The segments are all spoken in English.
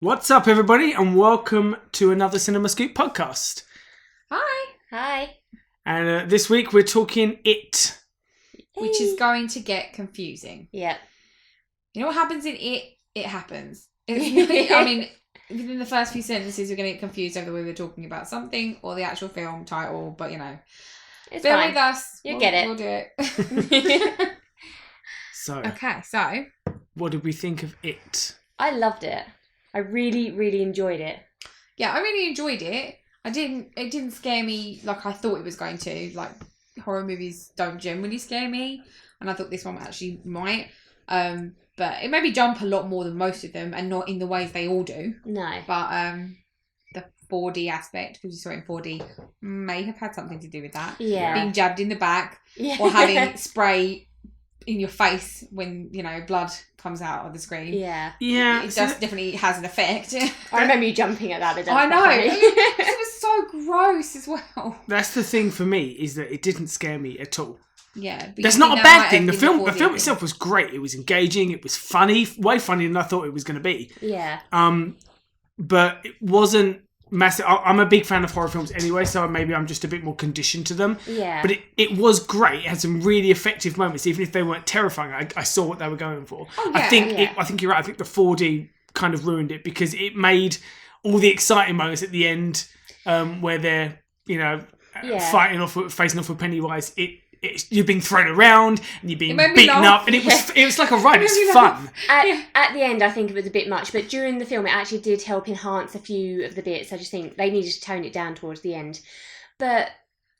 What's up, everybody, and welcome to another CinemaScoop podcast. Hi. Hi. And this week we're talking It. Which is going to get confusing. Yeah. You know what happens in It? It happens. I mean, within the first few sentences, you're going to get confused over whether we're talking about something or the actual film title, but It's bear fine. with us. You'll get it. We'll do it. So, Okay, so. what did we think of It? I loved it. I really, really enjoyed it. Yeah, I really enjoyed it. It didn't scare me like I thought it was going to. Like, horror movies don't generally scare me. And I thought this one actually might. But it made me jump a lot more than most of them, and not in the ways they all do. No. But the 4D aspect, because you saw it in 4D, may have had something to do with that. Yeah. Being jabbed in the back, Yeah. or having spray in your face when, blood comes out of the screen. Yeah. Yeah. It definitely has an effect. I remember you jumping at that. I know. It was so gross as well. That's the thing for me, is that it didn't scare me at all. Yeah. That's not a bad thing. The film itself was great. It was engaging. It was funny. Way funnier than I thought it was going to be. Yeah. But it wasn't massive. I'm a big fan of horror films anyway, so maybe I'm just a bit more conditioned to them. Yeah. But it was great. It had some really effective moments, even if they weren't terrifying. I saw what they were going for. Oh, yeah. I think you're right. I think the 4D kind of ruined it, because it made all the exciting moments at the end, where they're facing off with Pennywise. You're being thrown around and you're being beaten up, and it was like a ride. It's fun. At the end, I think it was a bit much, but during the film, it actually did help enhance a few of the bits. I just think they needed to tone it down towards the end. But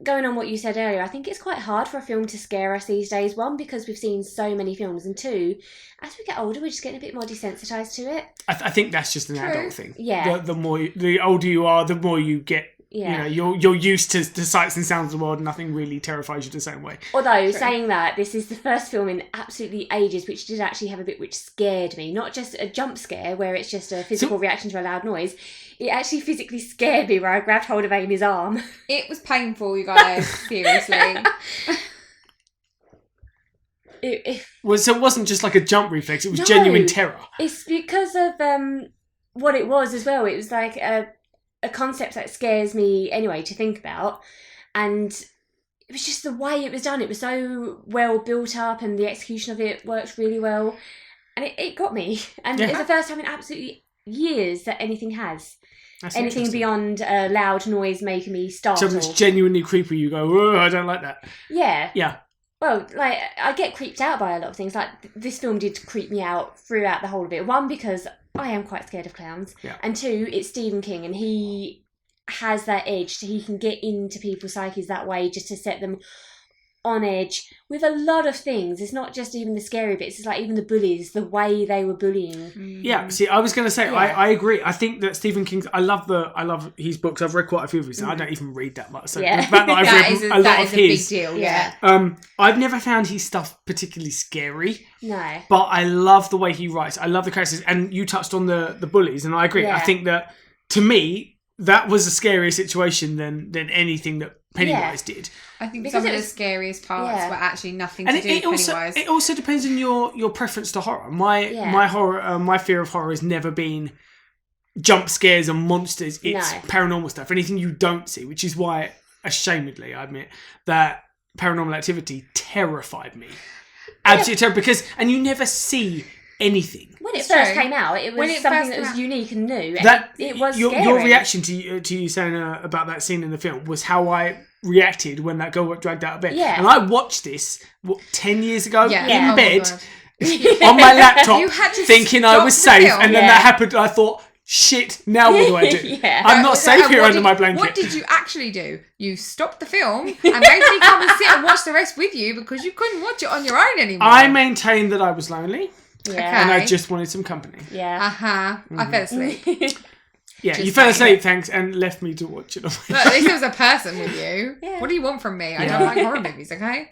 going on what you said earlier, I think it's quite hard for a film to scare us these days. One, because we've seen so many films, and two, as we get older, we're just getting a bit more desensitized to it. I think that's just an adult thing. Yeah. The older you are, the more you get. Yeah. You're used to the sights and sounds of the world, and nothing really terrifies you the same way. Although, saying that, this is the first film in absolutely ages which did actually have a bit which scared me. Not just a jump scare where it's just a physical reaction to a loud noise. It actually physically scared me, where I grabbed hold of Amy's arm. It was painful, you guys. Seriously. So it wasn't just like a jump reflex, it was genuine terror. It's because of what it was as well. It was like a concept that scares me anyway to think about, and it was just the way it was done. It was so well built up, and the execution of it worked really well, and it got me. And it's the first time in absolutely years that anything has. That's anything beyond a loud noise making me startle. Something's genuinely creepy, you go, oh, I don't like that. Yeah. Well, like, I get creeped out by a lot of things. Like, this film did creep me out throughout the whole of it. One, because I am quite scared of clowns. Yeah. And two, it's Stephen King, and he has that edge. So he can get into people's psyches that way, just to set them on edge with a lot of things. It's not just even the scary bits. It's like even the bullies, the way they were bullying. Yeah, see, I was going to say, I agree. I think that Stephen King's, I love his books. I've read quite a few of his. I don't even read that much. So the fact that I've read a lot of his. Big deal, yeah. I've never found his stuff particularly scary. No. But I love the way he writes. I love the characters. And you touched on the bullies, and I agree. Yeah. I think that, to me, that was a scarier situation than anything that Pennywise did. I think because some of the scariest parts were actually nothing to do with Pennywise. It also depends on your preference to horror. My fear of horror has never been jump scares and monsters. It's paranormal stuff, anything you don't see, which is why, ashamedly, I admit, that Paranormal Activity terrified me. Absolutely terrified, and you never see anything. When it first came out, it was something that was unique and new. It was scary. Your reaction to you saying about that scene in the film was how I reacted when that girl got dragged out of bed. Yeah. And I watched this 10 years ago in bed my on my laptop, thinking I was safe, and then that happened. And I thought, shit, now what do I do? I'm not safe here under my blanket. What did you actually do? You stopped the film and made me come and sit and watch the rest with you because you couldn't watch it on your own anymore. I maintained that I was lonely. Yeah. And I just wanted some company. Yeah. I fell asleep. Yeah, you fell asleep, thanks, and left me to watch it. Look, at least there was a person with you. Yeah. What do you want from me? I don't like horror movies, okay?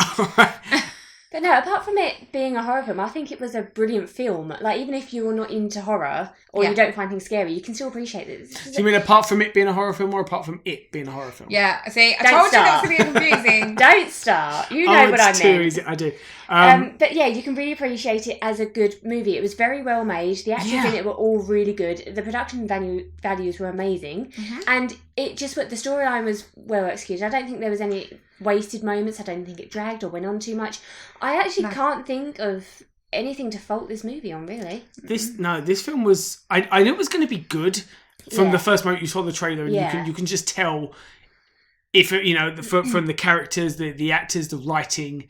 But But no, apart from it being a horror film, I think it was a brilliant film. Like, even if you're not into horror or you don't find things scary, you can still appreciate it. Do you mean apart from it being a horror film or apart from it being a horror film? Yeah, see, I told you that's going to be confusing. Don't start. You know what I meant. Too easy. I do. But yeah, you can really appreciate it as a good movie. It was very well made. The actors in it were all really good. The production values were amazing. Mm-hmm. And it just, the storyline was well executed. I don't think there was any wasted moments. I don't think it dragged or went on too much. I actually can't think of anything to fault this movie on, really. This film was... I knew it was going to be good from the first moment you saw the trailer. And you can just tell if, from the characters, the actors, the writing...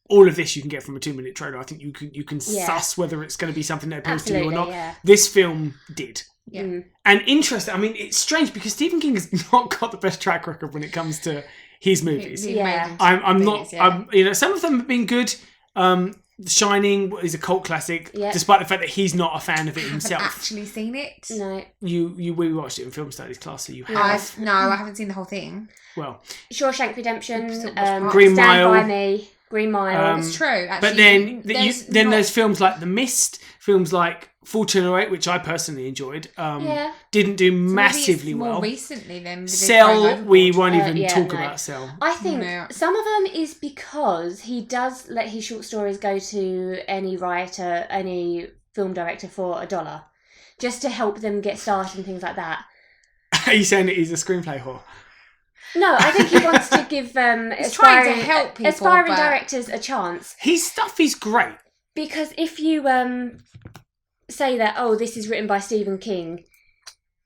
All of this you can get from a 2-minute trailer. I think you can suss whether it's going to be something that appeals to you or not. Yeah. This film did. Yeah. And interesting. I mean, it's strange because Stephen King has not got the best track record when it comes to his movies. Yeah. I'm not. Some of them have been good. Shining is a cult classic, despite the fact that he's not a fan of it himself. I haven't actually seen it. No. We watched it in film studies class, so you have. I haven't seen the whole thing. Well, Shawshank Redemption, Green Stand Mile. By Me. Green Mile. It's true, actually. But then there's films like The Mist, films like 1408, which I personally enjoyed. Didn't do massively well. More recently than Cell, we won't even talk about Cell. I think some of them is because he does let his short stories go to any writer, any film director for $1, just to help them get started and things like that. Are you saying that he's a screenplay whore? No, I think he wants to give aspiring directors a chance. His stuff is great. Because if you say that, this is written by Stephen King,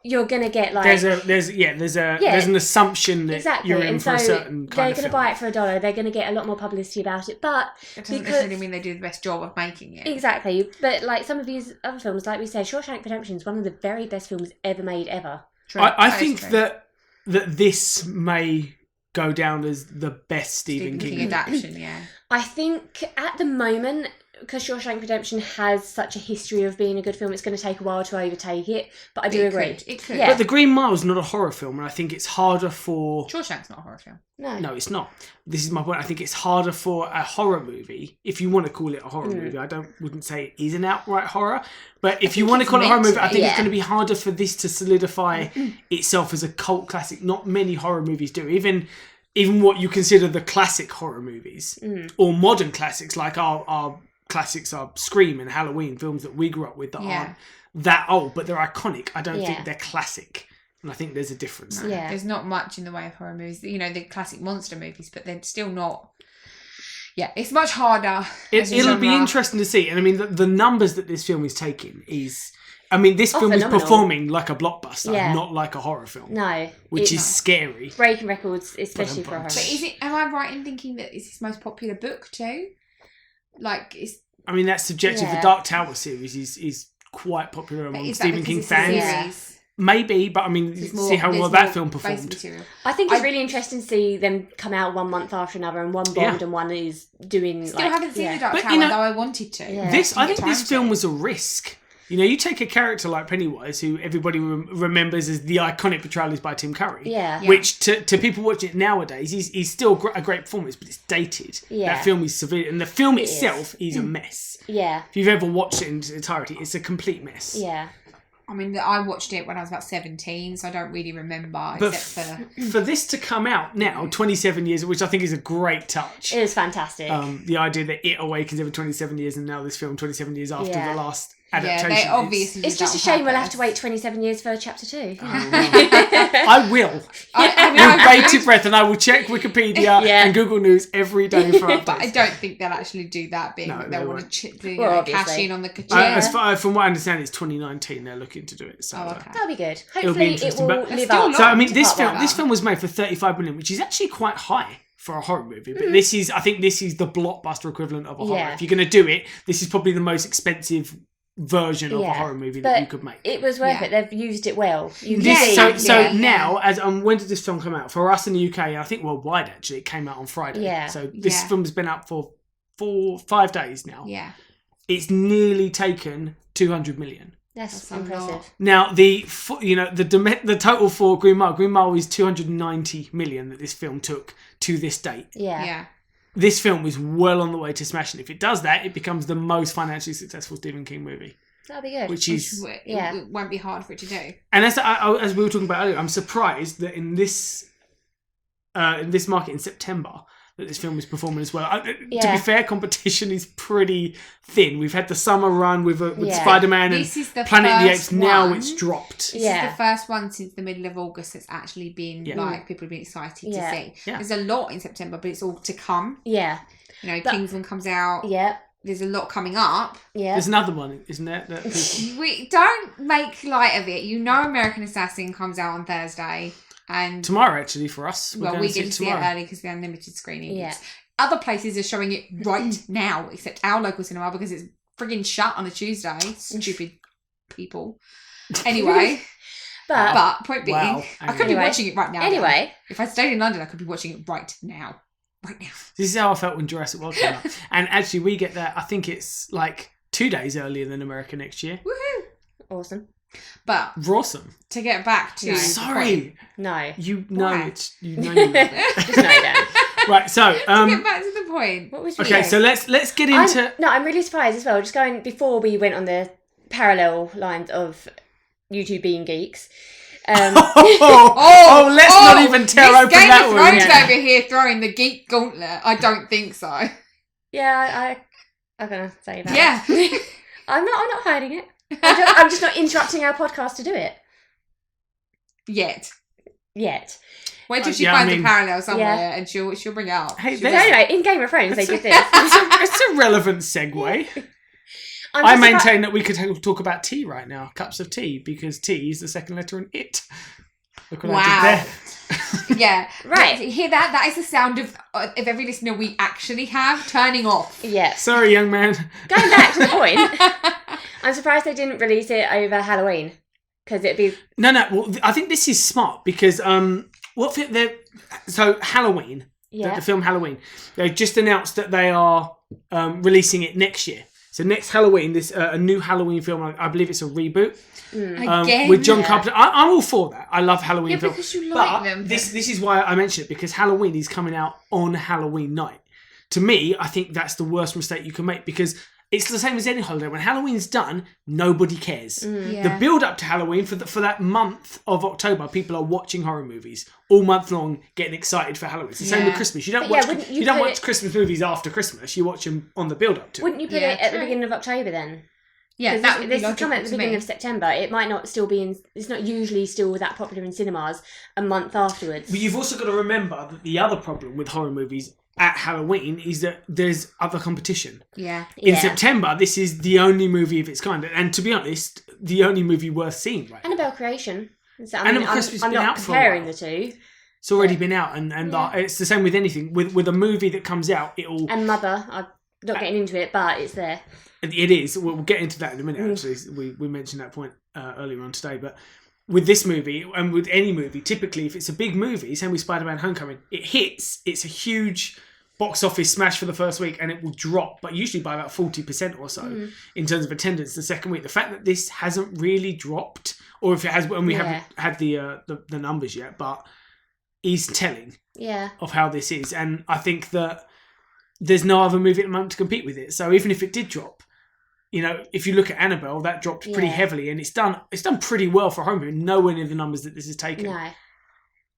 you're gonna get like there's an assumption that you're in for a certain kind of film. They're gonna buy it for $1. They're gonna get a lot more publicity about it, but it doesn't necessarily mean they do the best job of making it. Exactly, but like some of these other films, like we said, Shawshank Redemption is one of the very best films ever made ever. True. I think that this may go down as the best Stephen King adaptation. Yeah, I think at the moment, because Shawshank Redemption has such a history of being a good film, it's going to take a while to overtake it. But I do agree. It could. Yeah. But The Green Mile is not a horror film, and I think it's harder for... Shawshank's not a horror film. No, it's not. This is my point. I think it's harder for a horror movie, if you want to call it a horror movie. I wouldn't say it is an outright horror, but if you want to call it a horror movie, I think it's going to be harder for this to solidify itself as a cult classic. Not many horror movies do. Even what you consider the classic horror movies, or modern classics, like our classics are Scream and Halloween, films that we grew up with that aren't that old, but they're iconic. I don't think they're classic. And I think there's a difference. No, there's not much in the way of horror movies. The classic monster movies, but they're still not... Yeah, it's much harder. It'll be interesting to see. And I mean, the numbers that this film is taking is... I mean, this film is performing like a blockbuster, not like a horror film. No. Which is scary. Breaking records, especially for a horror. But am I right in thinking that it's his most popular book too? I mean, that's subjective. The Dark Tower series is quite popular among Stephen King fans. Maybe, but I mean, see how well that film performed. I think it's really interesting to see them come out 1 month after another, and one bombed and one is doing. Still haven't seen the Dark Tower, though I wanted to. Yeah. I think this film was a risk. You take a character like Pennywise, who everybody remembers as the iconic portrayal is by Tim Curry, which to people watching it nowadays, he's still a great performance, but it's dated. Yeah. That film is severe, and the film itself is a mess. Yeah. If you've ever watched it in its entirety, it's a complete mess. Yeah. I mean, I watched it when I was about 17, so I don't really remember, except for this to come out now, 27 years, which I think is a great touch. It is fantastic. The idea that it awakens every 27 years, and now this film 27 years after the last adaptation. Yeah, they obviously it's just a shame we'll have to wait 27 years for chapter 2. I will. With bated breath, and I will check Wikipedia and Google News every day for updates. But I don't think they'll actually do that, being that they want to cash in on the from what I understand, it's 2019 they're looking to do it. So that'll be good. Hopefully it will live up. So I mean, this film was made for 35 million, which is actually quite high for a horror movie. But I think this is the blockbuster equivalent of a horror. If you're going to do it, this is probably the most expensive version of a horror movie that you could make. It was worth it. They've used it well. Now, as when did this film come out? For us in the UK, I think worldwide actually, it came out on Friday. Yeah. So this film has been out for 5 days now. Yeah. It's nearly taken 200 million. That's impressive. Now the total for Green Mile is 290 million that this film took to this date. Yeah. this film is well on the way to smashing. If it does that, it becomes the most financially successful Stephen King movie. That'll be good. Which is... It won't be hard for it to do. And as we were talking about earlier, I'm surprised that in this market in September, that this film is performing as well. To be fair, competition is pretty thin. We've had the summer run with Spider-Man and Planet of the Apes. Now it's dropped. This is the first one since the middle of August that's actually been like people have been excited to see. Yeah. There's a lot in September, but it's all to come. Yeah. You know, Kingsman comes out. Yeah. There's a lot coming up. Yeah. There's another one, isn't there? We don't make light of it. You know, American Assassin comes out on Thursday. And tomorrow, actually, for us. We get to see it early because they're unlimited screening. Yeah. Other places are showing it right now, except our local cinema because it's frigging shut on a Tuesday. Stupid people. Anyway. but point being, I could be watching it right now. Anyway. If I stayed in London, I could be watching it right now. Right now. This is how I felt when Jurassic World came out. And actually, we get that, I think it's like 2 days earlier than America next year. Woohoo! Awesome. But awesome. To get back to sorry, no, you know it. You know you know it. Just know that. Right. So to get back to the point. What was okay? So let's get into. I'm really surprised as well. Just going before we went on the parallel lines of YouTube being geeks. Let's not even tear open that one. Game of Thrones over here throwing the geek gauntlet. I don't think so. Yeah, I'm gonna say that. Yeah, I'm not hiding it. I'm just not interrupting our podcast to do it. Yet. Wait till she finds a parallel somewhere and she'll bring it up. Hey, anyway, in Game of Thrones they did this. It's a relevant segue. I maintain that we could talk about tea right now, cups of tea, because tea is the second letter in it. Look what I did there. Yeah, right. You hear that? That is the sound of every listener we actually have turning off. Yeah. Sorry, young man. Going back to the point, I'm surprised they didn't release it over Halloween because it'd be no. Well, I think this is smart because so Halloween, the film Halloween, they just announced that they are releasing it next year. So next Halloween, this a new Halloween film. I believe it's a reboot. Again, with John Carpenter. I'm all for that. I love Halloween films. Because you like them. This is why I mentioned it, because Halloween is coming out on Halloween night. To me, I think that's the worst mistake you can make because it's the same as any holiday. When Halloween's done, nobody cares. The build up to Halloween for that month of October, people are watching horror movies all month long, getting excited for Halloween. It's the same with Christmas. You don't watch Christmas movies after Christmas. You watch them on the build up to. Wouldn't you put it at the beginning of October then? Yeah, this is coming at the beginning of September. It might not still be it's not usually still that popular in cinemas a month afterwards. But you've also got to remember that the other problem with horror movies at Halloween is that there's other competition. Yeah. In September, this is the only movie of its kind. And to be honest, the only movie worth seeing right now. Annabelle Creation. So, I'm not comparing the two. It's already been out. And it's the same with anything. With a movie that comes out, it'll... And Mother. I'm not getting into it, but it's there. It is. We'll get into that in a minute, actually. We mentioned that point earlier on today. But with this movie, and with any movie, typically, if it's a big movie, same with Spider-Man Homecoming, it hits, it's a huge box office smash for the first week, and it will drop, but usually by about 40% or so in terms of attendance the second week. The fact that this hasn't really dropped, or if it has, and we haven't had the numbers yet, but is telling of how this is. And I think that there's no other movie at the moment to compete with it. So even if it did drop, you know, if you look at Annabelle, that dropped pretty heavily, and it's done pretty well for a home movie, nowhere near the numbers that this has taken. No.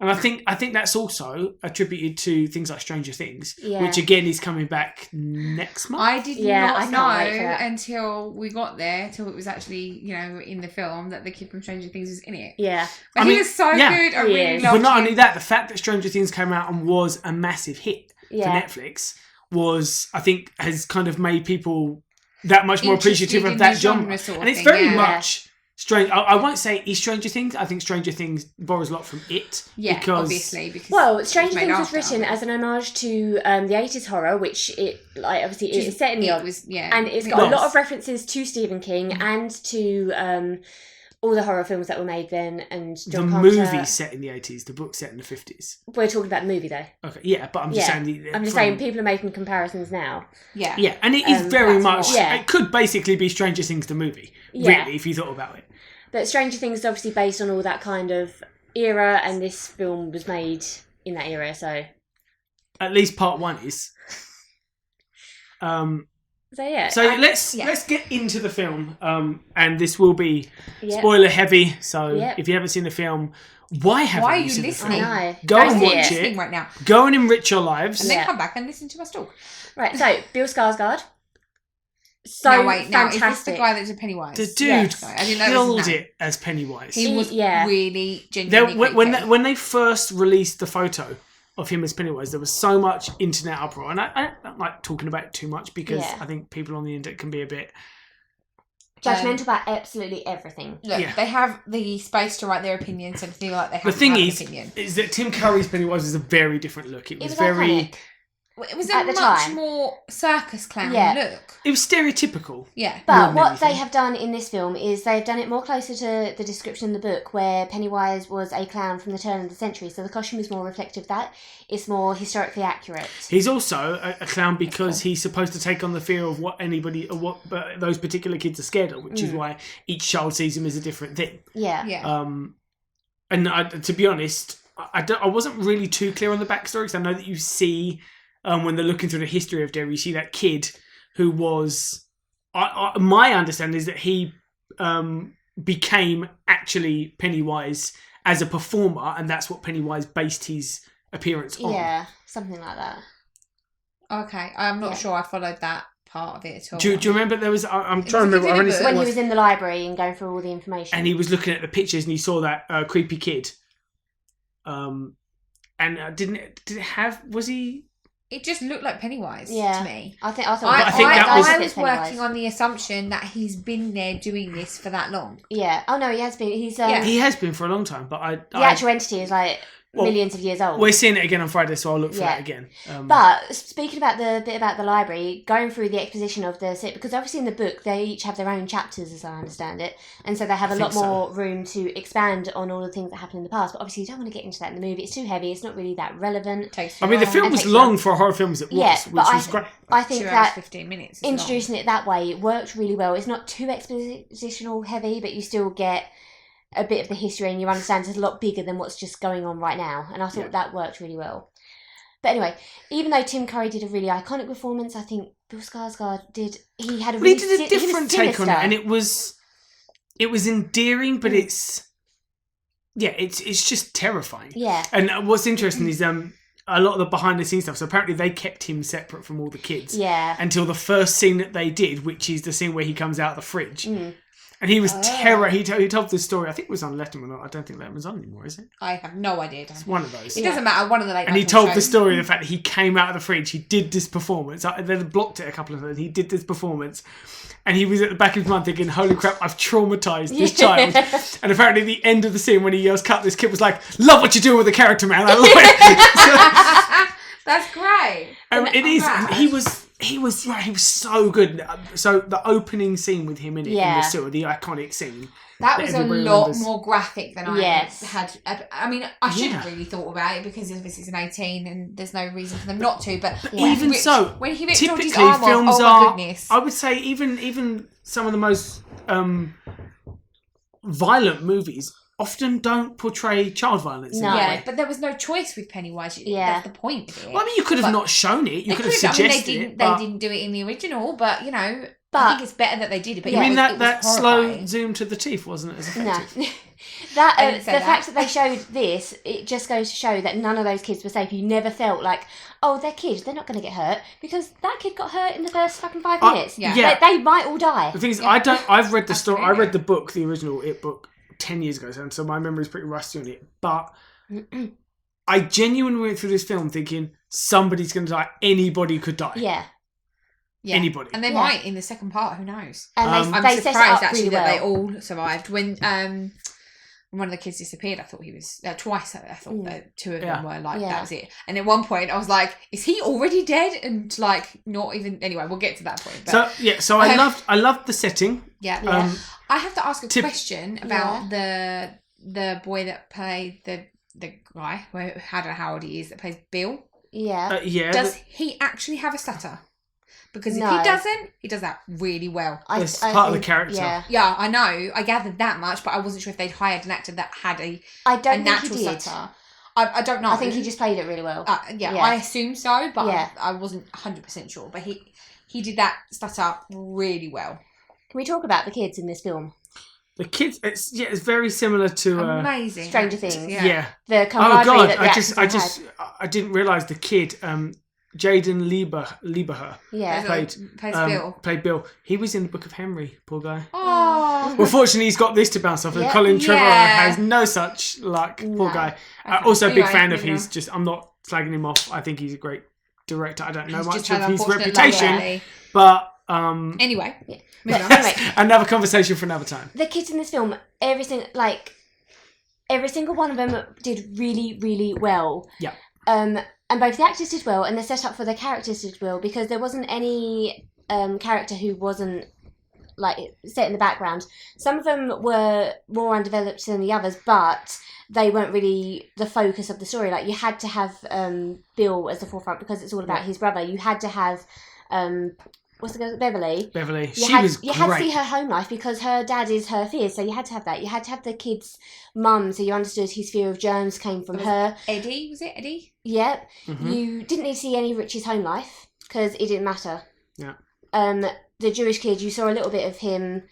And I think that's also attributed to things like Stranger Things, which again is coming back next month. I did not know until we got there, till it was actually, you know, in the film that the kid from Stranger Things was in it. Yeah. But he was so good. I really loved But not him. only that, the fact that Stranger Things came out and was a massive hit for Netflix was, I think, has kind of made people that much more appreciative of that genre. And it's very much... Strange. I won't say it's Stranger Things. I think Stranger Things borrows a lot from it. Yeah, because obviously. Stranger Things was written as an homage to the 80s horror, which it is set in the and it's got a lot of references to Stephen King and to all the horror films that were made then, and John Carpenter. The movie set in the 80s, the book set in the 50s. We're talking about the movie though. Okay, yeah, but I'm just saying... I'm just saying people are making comparisons now. Yeah. Yeah, and it is very much... It could basically be Stranger Things the movie, really, if you thought about it. But Stranger Things is obviously based on all that kind of era, and this film was made in that era, so... At least part one is. Let's get into the film, and this will be spoiler heavy. So if you haven't seen the film, why are you listening? Go and watch it right now. Go and enrich your lives, and then come back and listen to us talk. Right. So Bill Skarsgård. Now is this the guy that did Pennywise? The dude killed it as Pennywise. He was really genuinely when they first released the photo of him as Pennywise, there was so much internet uproar, and I don't like talking about it too much because I think people on the internet can be a bit judgmental about absolutely everything. Look, they have the space to write their opinions and feel like they have an opinion. Is that Tim Curry's Pennywise was a very different look. It was very iconic. It was a much more circus clown look. It was stereotypical. Yeah. But what they have done in this film is they've done it more closer to the description in the book, where Pennywise was a clown from the turn of the century. So the costume is more reflective of that. It's more historically accurate. He's also a clown because he's supposed to take on the fear of what those particular kids are scared of, which is why each child sees him as a different thing. Yeah. And to be honest, I wasn't really too clear on the backstory, because I know that you see... when they're looking through the history of Derry, you see that kid who was... my understanding is that he became actually Pennywise as a performer, and that's what Pennywise based his appearance on. Yeah, something like that. Okay, I'm not sure I followed that part of it at all. Do you remember there was... I'm trying to remember... When he was in the library and going through all the information. And he was looking at the pictures and he saw that creepy kid. And did it have... Was he... It just looked like Pennywise to me. I was working on the assumption that he's been there doing this for that long. Yeah. Oh no, he has been. He has been for a long time, but the actual entity is like millions of years old. We're seeing it again on Friday, so I'll look for that again. But speaking about the bit about the library, going through the exposition of because obviously in the book they each have their own chapters, as I understand it, and so they have a lot more room to expand on all the things that happened in the past. But obviously you don't want to get into that in the movie. It's too heavy. It's not really that relevant. The film was long for a horror film as it was, which was great. I think 2 hours, that 15 minutes introducing it that way worked really well. It's not too expositional heavy, but you still get a bit of the history and you understand it's a lot bigger than what's just going on right now. And I thought that worked really well. But anyway, even though Tim Curry did a really iconic performance, I think Bill Skarsgård did a different take on it, and it was endearing, but it's just terrifying. Yeah. And what's interesting is a lot of the behind the scenes stuff. So apparently they kept him separate from all the kids. Yeah. Until the first scene that they did, which is the scene where he comes out of the fridge. And he was terror. He told this story. I think it was on Letterman. I don't think Letterman's on anymore, is it? I have no idea. It's one of those. It doesn't matter. One of the late. And he told the story of the fact that he came out of the fridge. He did this performance. They blocked it a couple of times. He did this performance, and he was at the back of his mind thinking, "Holy crap! I've traumatized this child." And apparently, at the end of the scene when he yells "cut," this kid was like, "Love what you're doing with the character, man. I love it." That's great. It is. He was so good. So the opening scene with him in it, in the sewer, the iconic scene. That was a lot more graphic than I had. I mean, I should have really thought about it because this is an 18 and there's no reason for them not to. But even so, when he ripped typically his arm films off, oh my goodness. I would say even some of the most violent movies often don't portray child violence. No. Yeah, but there was no choice with Pennywise. That's the point of it. Well, I mean, you could have not shown it. You could have suggested it. They didn't do it in the original, but you know, I think it's better that they did it. But I mean, that slow zoom to the teeth wasn't as effective. No. The fact that they showed this, it just goes to show that none of those kids were safe. You never felt like, oh, they're kids, they're not going to get hurt, because that kid got hurt in the first fucking 5 minutes. They might all die. The thing is, I've read the story. I read the book, the original It book, 10 years ago, so my memory's pretty rusty on it. But I genuinely went through this film thinking somebody's going to die. Anybody could die. Yeah. Anybody. And they might in the second part. Who knows? And I'm surprised actually that they all survived. When one of the kids disappeared, I thought he was twice. I thought that 2 of them were like that was it. And at one point, I was like, "Is he already dead?" And like, not even. Anyway, we'll get to that point. But, so I loved the setting. Yeah. I have to ask a question about the boy that played the guy. I don't know how old he is. That plays Bill. Yeah. Does he actually have a stutter? Because if he doesn't, he does that really well. It's part of the character. Yeah, I know. I gathered that much, but I wasn't sure if they'd hired an actor that had a natural stutter. I don't know. I think he just played it really well. I assume so, but I wasn't 100% sure. But he did that stutter really well. Can we talk about the kids in this film? The kids, it's very similar to amazing Stranger Things. Yeah. The camaraderie that the I didn't realise the kid, Jaden Lieberher, played Bill. He was in the Book of Henry, poor guy. Oh. Well, fortunately, he's got this to bounce off, and Colin Trevorrow has no such luck, poor guy. Also a big fan of his. I'm not slagging him off. I think he's a great director. I don't know much of his reputation, but anyway. Another conversation for another time. The kids in this film, every single one of them did really, really well. Yeah. And both the actors did well, and the setup for the characters did well, because there wasn't any character who wasn't set in the background. Some of them were more undeveloped than the others, but they weren't really the focus of the story. Like, you had to have Bill as the forefront because it's all about his brother. You had to have what's the girl? Beverly. You had to see her home life because her dad is her fear, so you had to have that. You had to have the kid's mum, so you understood his fear of germs came from her. Eddie, was it Eddie? Yep. Mm-hmm. You didn't need to see any of Richie's home life because it didn't matter. Yeah. The Jewish kid, you saw a little bit of him,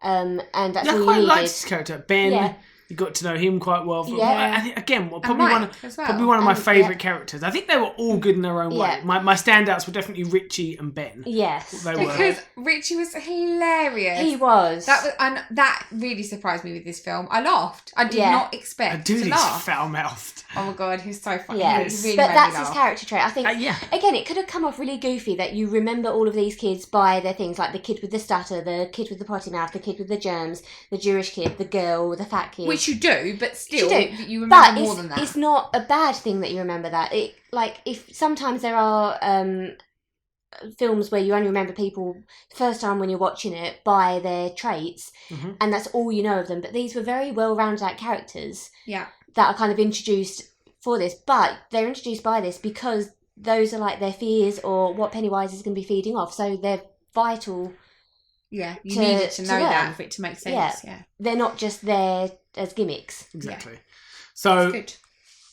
and that's all you needed. I quite liked his character, Ben. Yeah. You got to know him quite well. I think, again, probably one of my favourite characters. I think they were all good in their own way. My standouts were definitely Richie and Ben. Yes, because Richie was hilarious. He was. That really surprised me with this film. I laughed. I did not expect to laugh. He's foul-mouthed. Oh my god, he was so funny. Yeah, really but that's his character trait. I think. Again, it could have come off really goofy that you remember all of these kids by their things, like the kid with the stutter, the kid with the potty mouth, the kid with the germs, the Jewish kid, the girl, the fat kid. Which you do, but still, you remember more than that. It's not a bad thing that you remember that. If sometimes there are films where you only remember people the first time when you're watching it by their traits, and that's all you know of them. But these were very well-rounded out characters. Yeah. That are kind of introduced for this, but they're introduced by this because those are like their fears or what Pennywise is going to be feeding off. So they're vital. Yeah, you needed to know that for it to make sense. Yeah. They're not just there as gimmicks. Exactly. Yeah.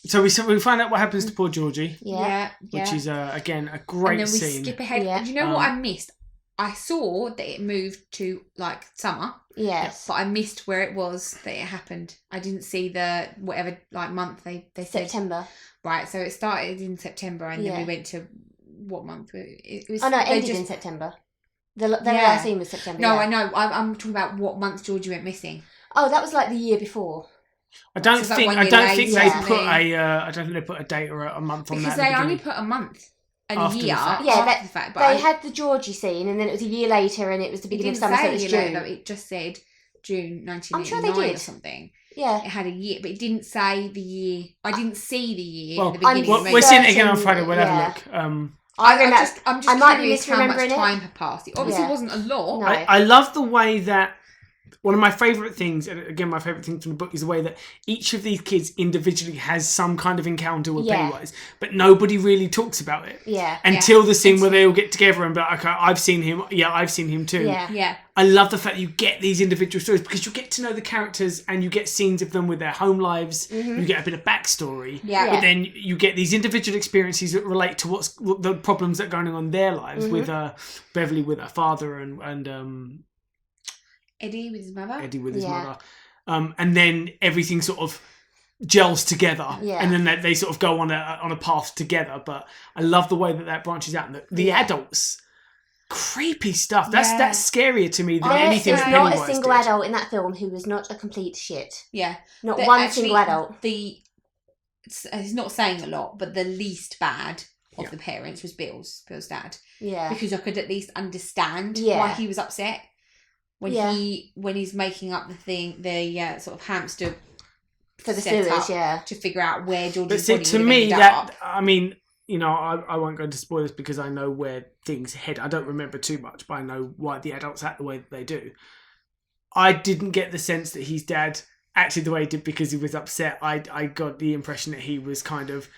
So we find out what happens to poor Georgie. Yeah. Which is again a great scene. And then we skip ahead. Yeah. Do you know what I missed? I saw that it moved to summer. Yes. But I missed where it was that it happened. I didn't see the whatever month they said. September. Right, so it started in September and then we went to what month? It was, it ended in September. The last scene was September. No, I know. I'm talking about what month Georgie went missing. Oh, that was the year before. I don't think they put a date or a month on that. Because they only put a month. After a year after the fact. They had the Georgie scene, and then it was a year later, and it was the beginning of summer, so it was June. It just said June 1989 I'm sure they did. Or something. Yeah. It had a year, but it didn't say the year. I didn't see the year well, in the beginning. We're seeing it again on Friday. We'll have a look. I'm just curious how much time had passed. It obviously wasn't a lot. No. I love the way that one of my favourite things, and again my favourite thing from the book, is the way that each of these kids individually has some kind of encounter with Pennywise, but nobody really talks about it. Yeah. Until the scene where they all get together and be like, okay, I've seen him. Yeah, I've seen him too. Yeah. I love the fact that you get these individual stories because you get to know the characters and you get scenes of them with their home lives. Mm-hmm. You get a bit of backstory. Yeah. But then you get these individual experiences that relate to what the problems that are going on in their lives with Beverly with her father and Eddie with his mother. And then everything sort of gels together. Yeah. And then they sort of go on a path together. But I love the way that branches out. And the adults, creepy stuff. That's scarier to me than anything that Pennywise did. Not a single adult in that film who was not a complete shit. Yeah. Not one single adult. It's not saying a lot, but the least bad of the parents was Bill's dad. Yeah. Because I could at least understand why he was upset. When he's making up the sort of hamster for the sewers, to figure out where Georgie's body would have ended up. I mean, I won't go into spoilers because I know where things head. I don't remember too much, but I know why the adults act the way that they do. I didn't get the sense that his dad acted the way he did because he was upset. I got the impression that he was kind of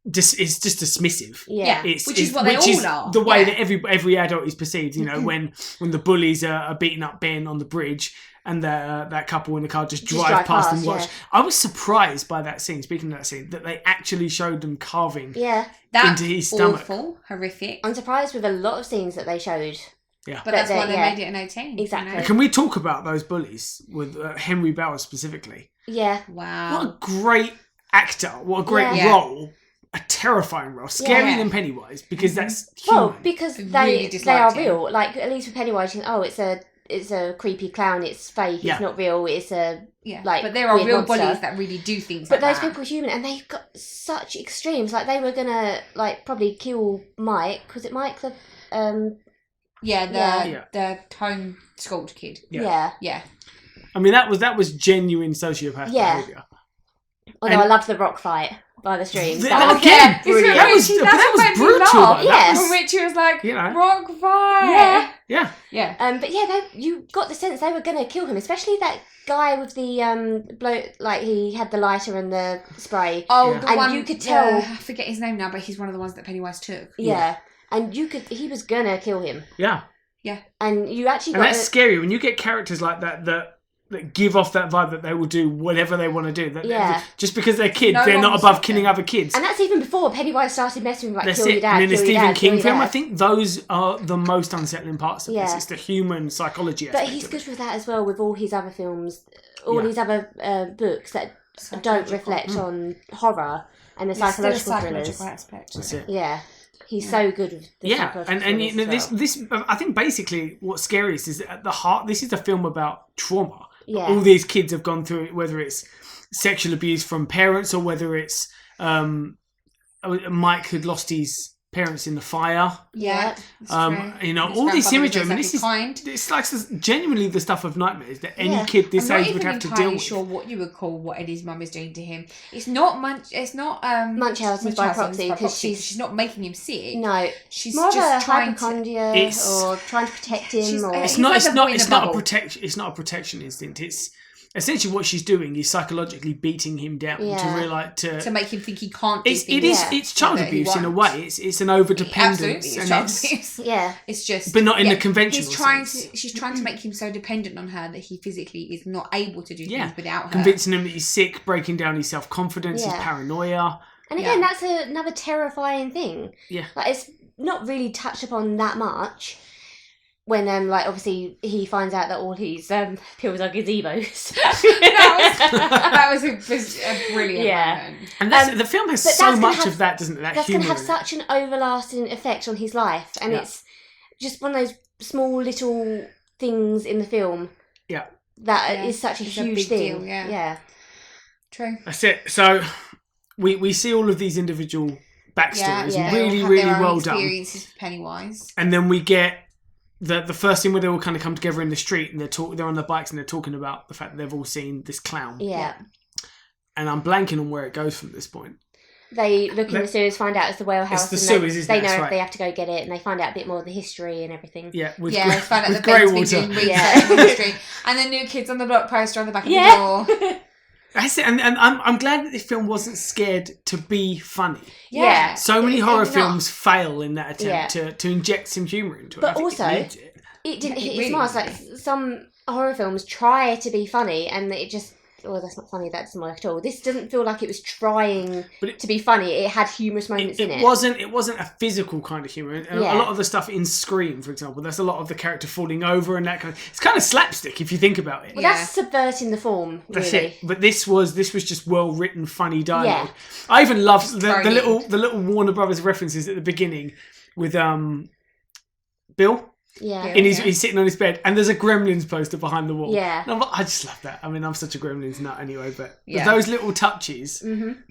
it's just dismissive. Yeah. Which is what they all are. The way that every adult is perceived. When the bullies are beating up Ben on the bridge and that couple in the car just drive past and watch. I was surprised by that scene, speaking of that scene, that they actually showed them carving into his stomach. Awful, horrific. I'm surprised with a lot of scenes that they showed. Yeah. But that's why they made it an 18. Exactly. You know? Can we talk about those bullies with Henry Bowers specifically? Yeah. Wow. What a great actor. What a great role. A terrifying role. Scarier than Pennywise, because that's human. Well, because they are real. Like, at least with Pennywise, you think, it's a creepy clown, it's fake, it's not real, it's a but there are real bullies that really do things but those people are human, and they've got such extremes. Like, they were gonna probably kill Mike. Was it Mike the the homeschooled kid? Yeah. I mean, that was genuine sociopath behaviour. Although I loved the rock fight by the stream. That was brutal. Yes. From which he was like, rock fight. Yeah. But you got the sense they were going to kill him, especially that guy with the like he had the lighter and the spray. Oh, the one you could tell. I forget his name now, but he's one of the ones that Pennywise took. Yeah. And he was gonna kill him. Yeah. And you actually that's scary when you get characters like that give off that vibe that they will do whatever they want to do. Just because they're kids, they're not above killing other kids. And that's even before Pennywise started messing with kill your dad. And in the Stephen King film, I think those are the most unsettling parts of this. It's the human psychology aspect. But he's good with that as well with all his other films, all his other books that don't reflect on horror and the psychological aspect. That's it. Yeah. He's so good with the psychological and you know, this I think basically what's scariest is that at the heart, this is a film about trauma. Yeah. All these kids have gone through it, whether it's sexual abuse from parents or whether it's Mike had lost his parents in the fire. Yeah. You know, all this imagery. I mean, this is it's like genuinely the stuff of nightmares that any kid this age would have to deal with. I'm not even sure what you would call what Eddie's mum is doing to him. It's not Munchausen's by proxy, because she's not making him sick. No, she's more just of a hypochondria or trying to protect him. It's not a protection instinct. It's essentially what she's doing is psychologically beating him down to realise to make him think he can't. It's child abuse in a way. It's an over dependence. Absolutely, it's child abuse. Yeah, it's just, but not in the conventional. She's trying to make him so dependent on her that he physically is not able to do things without her. Convincing him that he's sick, breaking down his self-confidence, his paranoia. And again, that's another terrifying thing. Yeah, like it's not really touched upon that much. When obviously he finds out that all his pills are gazebos. that was a brilliant moment. And the film has so much of that, doesn't it? That's going to have such an everlasting effect on his life, and it's just one of those small little things in the film. Yeah, that is such a huge thing. Deal, yeah, true. That's it. So we see all of these individual backstories, really well done. Experiences with Pennywise, and then we get. The first scene where they all kind of come together in the street and they're on their bikes and they're talking about the fact that they've all seen this clown. Yeah. And I'm blanking on where it goes from this point. They look in the sewers, find out it's the whale house. It's the sewers, isn't it? They know if they have to go get it, and they find out a bit more of the history and everything. Yeah, they find out with the Ben's Grey been doing research on the street. And the New Kids on the Block poster on the back of the door. That's it, and I'm glad that this film wasn't scared to be funny. Yeah. So many horror films fail in that attempt to inject some humour into it. But also, it didn't hit its marks. Like, some horror films try to be funny, and it just... Oh, that's not funny. That doesn't work at all. This doesn't feel like it was trying to be funny. It had humorous moments in it. It wasn't a physical kind of humour. A lot of the stuff in Scream, for example, there's a lot of the character falling over and that kind of... It's kind of slapstick if you think about it. Well, that's subverting the form, really. That's it. But this was just well-written, funny dialogue. Yeah. I even loved the little Warner Brothers references at the beginning with Bill. Yeah. And he's sitting on his bed and there's a Gremlins poster behind the wall. Yeah. And I just love that. I mean, I'm such a Gremlins nut anyway, but those little touches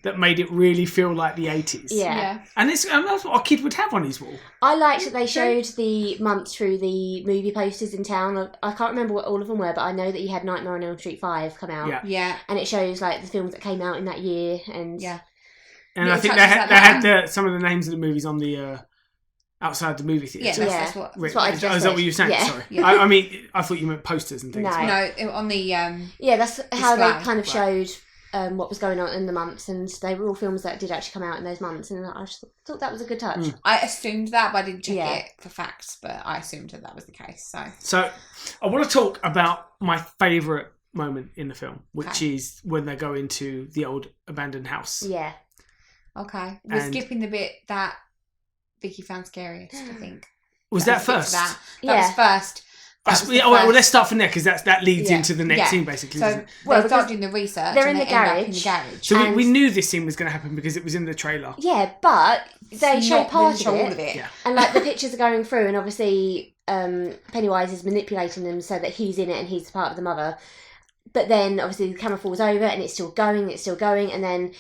that made it really feel like the 80s. Yeah. And that's what a kid would have on his wall. I liked that they showed the months through the movie posters in town. I can't remember what all of them were, but I know that you had Nightmare on Elm Street 5 come out. Yeah. And it shows like the films that came out in that year. And And I think they had some of the names of the movies on the... outside the movie theatre. Yeah, that's what I just said. Is that what you were saying? Yeah. Sorry. Yeah. I mean, I thought you meant posters and things. No, on the... that's how they kind of showed what was going on in the months, and they were all films that did actually come out in those months, and I just thought that was a good touch. I assumed that, but I didn't check it for facts, but I assumed that was the case. So I want to talk about my favourite moment in the film, which is when they go into the old abandoned house. Yeah. Okay. We're skipping the bit that Vicky found scariest, I think. Was that first? That was first. Well, let's start from there, because that leads into the next scene, basically. So they start doing the research. They're and in the garage. So we knew this scene was going to happen because it was in the trailer. Yeah, but they show part of all of it. Yeah. And like the pictures are going through, and obviously Pennywise is manipulating them so that he's in it and he's part of the mother. But then obviously the camera falls over and it's still going, and then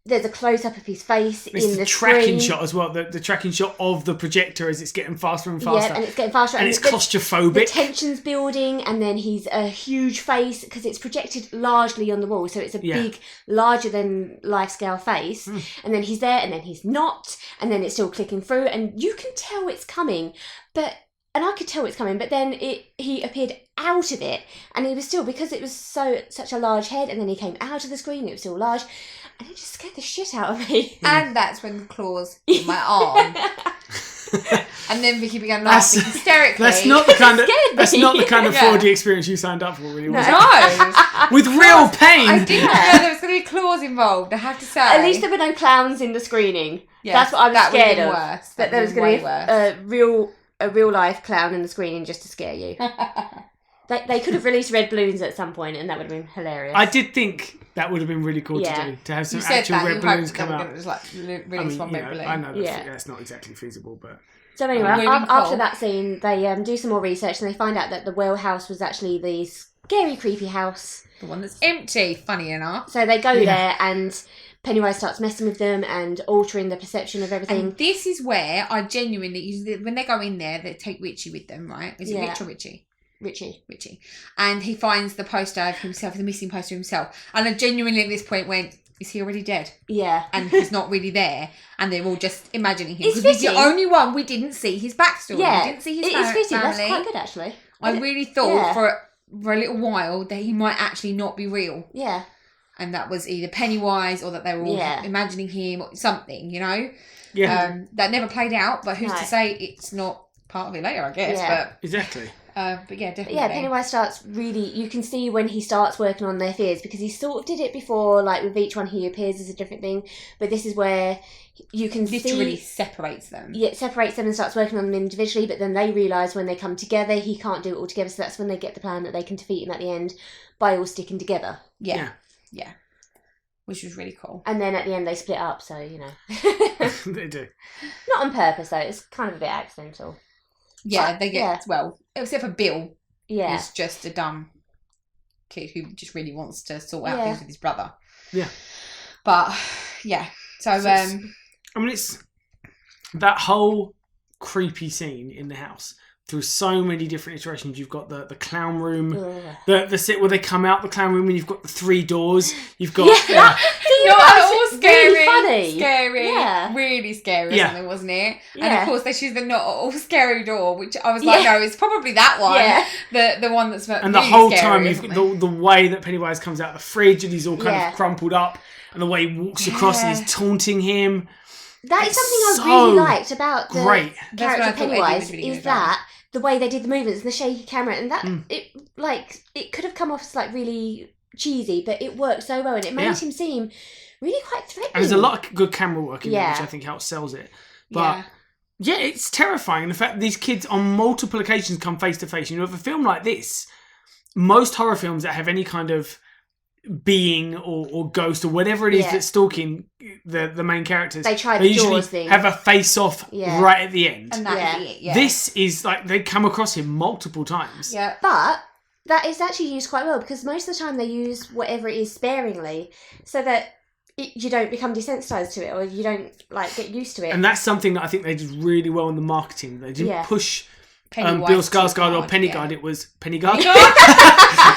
there's a close-up of his face in the tracking screen. shot as well, the tracking shot of the projector as it's getting faster and faster. Yeah, and it's getting faster. And it's claustrophobic. The tension's building, and then he's a huge face, because it's projected largely on the wall, so it's a big, larger-than-life scale face. And then he's there, and then he's not, and then it's still clicking through, and you can tell it's coming, and I could tell it's coming, but then he appeared out of it, and he was still, because it was such a large head, and then he came out of the screen, it was still large, and it just scared the shit out of me. And that's when the claws in my arm. And then Vicky began laughing hysterically. That's not the kind of 4D experience you signed up for, really, was it? No. With real pain. I didn't know there was going to be claws involved, I have to say. At least there were no clowns in the screening. Yes, that's what I was scared of. Worse. That there was going to be a real life clown in the screening just to scare you. They could have released red balloons at some point, and that would have been hilarious. I did think that would have been really cool to do, to have some actual red balloons come out. Just like release one red balloon. I know that's not exactly feasible, but... So anyway, after that scene, they do some more research, and they find out that the well house was actually the scary, creepy house. The one that's empty, funny enough. So they go there, and Pennywise starts messing with them and altering the perception of everything. And this is where I genuinely, when they go in there, they take Richie with them, right? Is it Rich or Richie? Richie. And he finds the poster of himself, the missing poster of himself. And I genuinely at this point went, is he already dead? Yeah. And he's not really there. And they're all just imagining him. It's He's the only one we didn't see his backstory. Yeah. We didn't see his It's fitting. family. That's quite good, actually. I really thought for a little while that he might actually not be real. Yeah. And that was either Pennywise or that they were all imagining him or something, you know? Yeah. That never played out, but who's to say it's not part of it later, I guess. Yeah. But exactly. But yeah, definitely. Yeah, Pennywise starts really... You can see when he starts working on their fears, because he sort of did it before, like with each one he appears as a different thing, but this is where you can literally separates them. Yeah, it separates them and starts working on them individually, but then they realise when they come together, he can't do it all together, so that's when they get the plan that they can defeat him at the end by all sticking together. Yeah. Which was really cool. And then at the end they split up, so, you know. They do. Not on purpose, though. It's kind of a bit accidental. Yeah, they get, well, except for Bill. Yeah. Who's just a dumb kid who just really wants to sort out things with his brother. Yeah. But, yeah. So I mean, it's that whole creepy scene in the house. Through so many different iterations, you've got the clown room, the set where they come out the clown room, and you've got the 3 doors. You've got not at all scary, really funny. Scary, really scary, something, wasn't it? Yeah. And of course they choose the not at all scary door, which I was like, no, it's probably that one, the one that's and really the whole scary, time you've got the way that Pennywise comes out of the fridge and he's all kind of crumpled up, and the way he walks across and he's taunting him. That is something I really liked about the character Pennywise, is that the way they did the movements and the shaky camera, and that it could have come off as like really cheesy, but it worked so well, and it made him seem really quite threatening. And there's a lot of good camera work in there, which I think helps sells it. But it's terrifying. And the fact that these kids on multiple occasions come face to face. You know, with a film like this, most horror films that have any kind of being or ghost or whatever it is that's stalking the main characters, they usually thing. have a face off right at the end. And that is it, This is like they come across him multiple times. Yeah. But that is actually used quite well, because most of the time they use whatever it is sparingly, so that you don't become desensitized to it, or you don't like get used to it. And that's something that I think they did really well in the marketing. They didn't push Bill Skarsgård or Pennygard. It was Pennygard.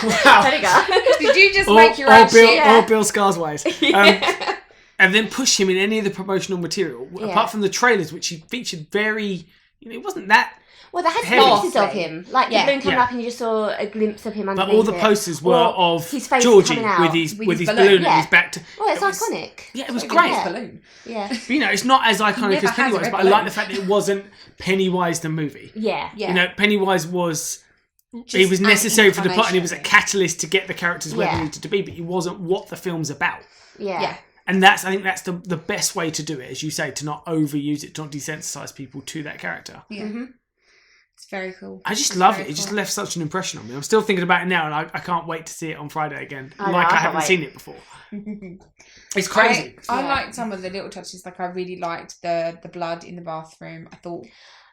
Pennygard. Did you just make your own shit? Or Bill Skarsgård. And then push him in any of the promotional material, apart from the trailers, which he featured very. You know, it wasn't that. Well, they had heavy. glimpses of him. Like, the balloon coming up and you just saw a glimpse of him underneath But all the posters were of his face Georgie coming out with his balloon and his back to... Well, it's iconic. Yeah, it was great. Balloon. Yeah. But, you know, it's not as iconic as Pennywise, but I like the fact that it wasn't Pennywise the movie. Yeah. You know, Pennywise was... He was necessary for the plot and he was a catalyst to get the characters where they needed to be, but he wasn't what the film's about. Yeah. And I think that's the best way to do it, as you say, to not overuse it, to not desensitize people to that character. Yeah. Mm-hmm. It's very cool. I just love it. It just left such an impression on me. I'm still thinking about it now, and I can't wait to see it on Friday again. I haven't seen it before. It's crazy. I liked some of the little touches. Like, I really liked the blood in the bathroom. I thought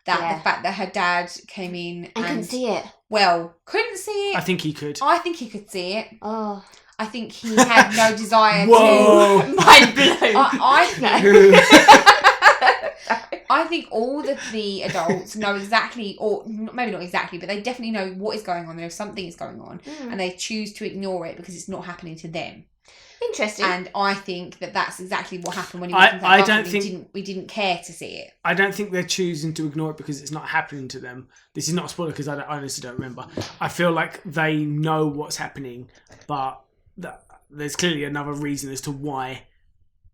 that the fact that her dad came in and couldn't see it. Well, couldn't see it. I think he could. I think he could see it. Oh. I think he had no desire Whoa. to... Mind blown. I think all the adults know exactly, or maybe not exactly, but they definitely know what is going on. There's something is going on, and they choose to ignore it because it's not happening to them. Interesting. And I think that that's exactly what happened when he we didn't care to see it. I don't think they're choosing to ignore it because it's not happening to them. This is not a spoiler because I honestly don't remember. I feel like they know what's happening, but there's clearly another reason as to why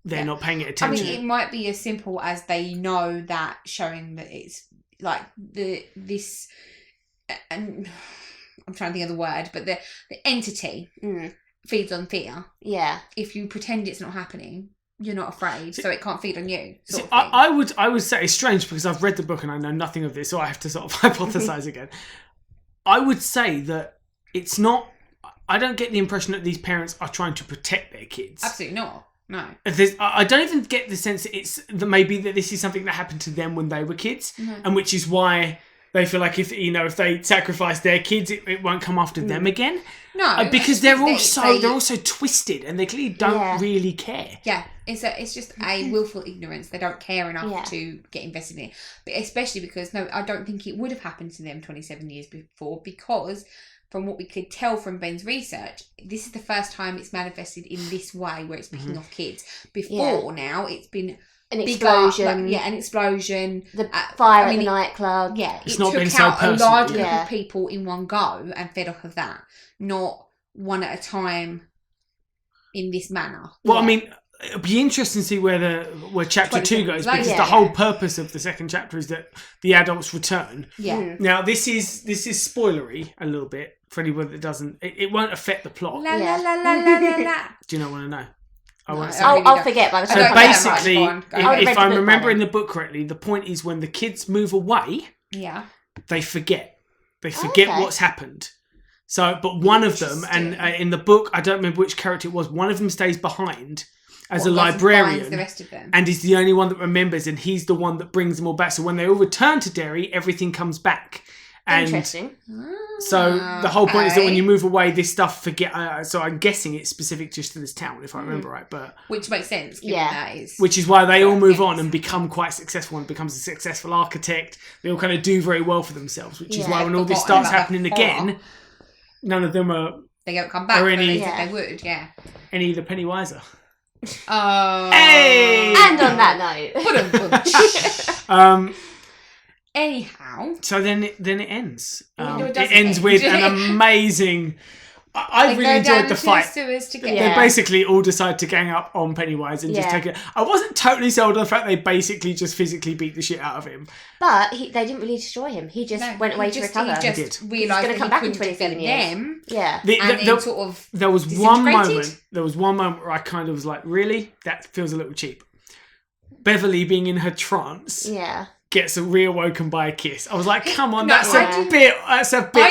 they're not paying it attention. I mean, it might be as simple as they know that showing that it's like this, and I'm trying to think of the word, but the entity feeds on fear. Yeah. If you pretend it's not happening, you're not afraid, so it can't feed on you. I would say it's strange because I've read the book and I know nothing of this, so I have to sort of hypothesize again. I would say that it's not. I don't get the impression that these parents are trying to protect their kids. Absolutely not. No. I don't even get the sense that maybe that this is something that happened to them when they were kids, and which is why they feel like if they sacrifice their kids, it won't come after them again. No, because they're also twisted, and they clearly don't really care. Yeah, it's just a willful ignorance. They don't care enough to get invested in it, but especially because I don't think it would have happened to them 27 years before because. From what we could tell from Ben's research, this is the first time it's manifested in this way where it's picking off kids. Before now, it's been an explosion. An explosion. The fire at the nightclub. Yeah, it's it not took been so out a personal. large group of people in one go and fed off of that, not one at a time in this manner. Well, I mean, it'll be interesting to see where chapter 2 goes because the whole purpose of the second chapter is that the adults return. Yeah. Now this is spoilery a little bit for anyone that doesn't. It won't affect the plot. La la la la la la la. Do you not want to know? I'll forget by the time. So basically, if I'm remembering the book correctly, the point is when the kids move away, they forget. They forget what's happened. So, but one of them, and in the book, I don't remember which character it was. One of them stays behind as a librarian, the rest of them. and he's the only one that remembers, and he's the one that brings them all back. So when they all return to Derry, everything comes back. And interesting. So the whole point is that when you move away, this stuff forget. So I'm guessing it's specific just to this town, if I remember right. But which makes sense. That is. Which is why they all move on and become quite successul. And becomes a successful architect. They all kind of do very well for themselves. Which is why when all this starts happening again, none of them are. They don't come back. Or any, they would. Yeah. Any of the Pennywiser. Oh. Hey! And on that note. Anyhow. So then it ends. It ends with an amazing... I really enjoyed the fight. They basically all decide to gang up on Pennywise and just take it. I wasn't totally sold on the fact they basically just physically beat the shit out of him. But they didn't really destroy him. He just went away to recover. He just realised that he couldn't defend them. Yeah. There was one moment where I kind of was like, really? That feels a little cheap. Beverly being in her trance. Yeah. Gets reawoken by a kiss. I was like, come on, that's a bit I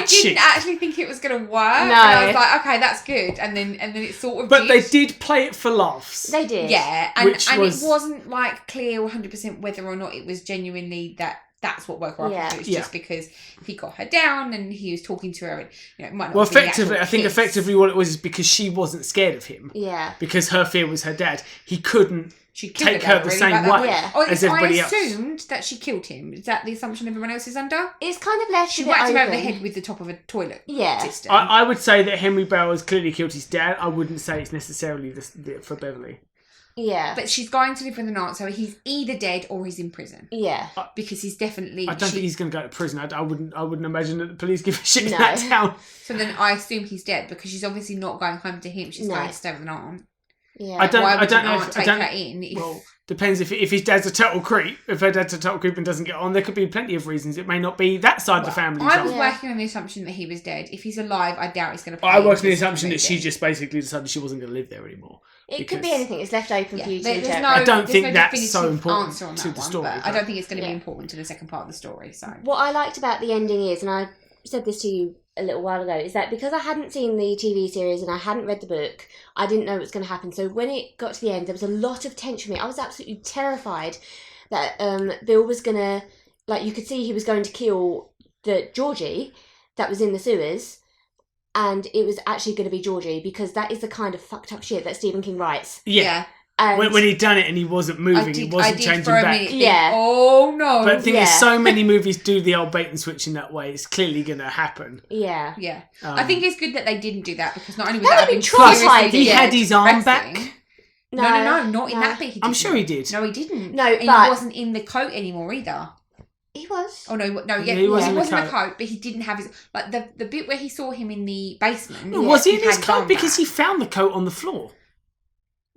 cheap. didn't actually think it was going to work. No. I was like, okay, that's good. And then it sort of But they did play it for laughs. They did. Yeah. And it wasn't like clear 100% whether or not it was genuinely that's what woke her up. It was just because he got her down and he was talking to her. And, it might not effectively what it was is because she wasn't scared of him. Yeah. Because her fear was her dad. He couldn't take her the same way as everybody else. I assumed that she killed him. Is that the assumption everyone else is under? It's kind of left. She whacked him over the head with the top of a toilet system. I would say that Henry Bowers clearly killed his dad. I wouldn't say it's necessarily for Beverly. Yeah. But she's going to live with an aunt, so he's either dead or he's in prison. Yeah. Because he's definitely... I don't think he's going to go to prison. I wouldn't imagine that the police give a shit in that town. So then I assume he's dead because she's obviously not going home to him. She's going to stay with an aunt. Yeah. I don't know if take her in. Well, depends if his dad's a total creep. If her dad's a total creep and doesn't get on, there could be plenty of reasons. It may not be that side of the family. I was working on the assumption that he was dead. If he's alive, I doubt he's going to play. I worked on the assumption that she just basically decided she wasn't going to live there anymore. It could be anything. It's left open for you to interpret. I don't think that's so important to the story. But I don't think it's going to be important to the second part of the story. So what I liked about the ending is, and I said this to you a little while ago, is that because I hadn't seen the TV series and I hadn't read the book, I didn't know what was going to happen. So when it got to the end, there was a lot of tension for me. I was absolutely terrified that Bill was going to, like, you could see he was going to kill the Georgie that was in the sewers, and it was actually going to be Georgie, because that is the kind of fucked up shit that Stephen King writes. Yeah. And when he'd done it and he wasn't moving, he wasn't changing back. Oh no! But the thing is, so many movies do the old bait and switch in that way. It's clearly going to happen. Yeah. I think it's good that they didn't do that, because not only was that been traumatizing, he had his arm back. No, not in that bit. I'm sure he did. No, he didn't. No, and he wasn't in the coat anymore either. He was. Oh no, he wasn't in the coat, but he didn't have his, like, the bit where he saw him in the basement. No, was he in his coat? Because he found the coat on the floor.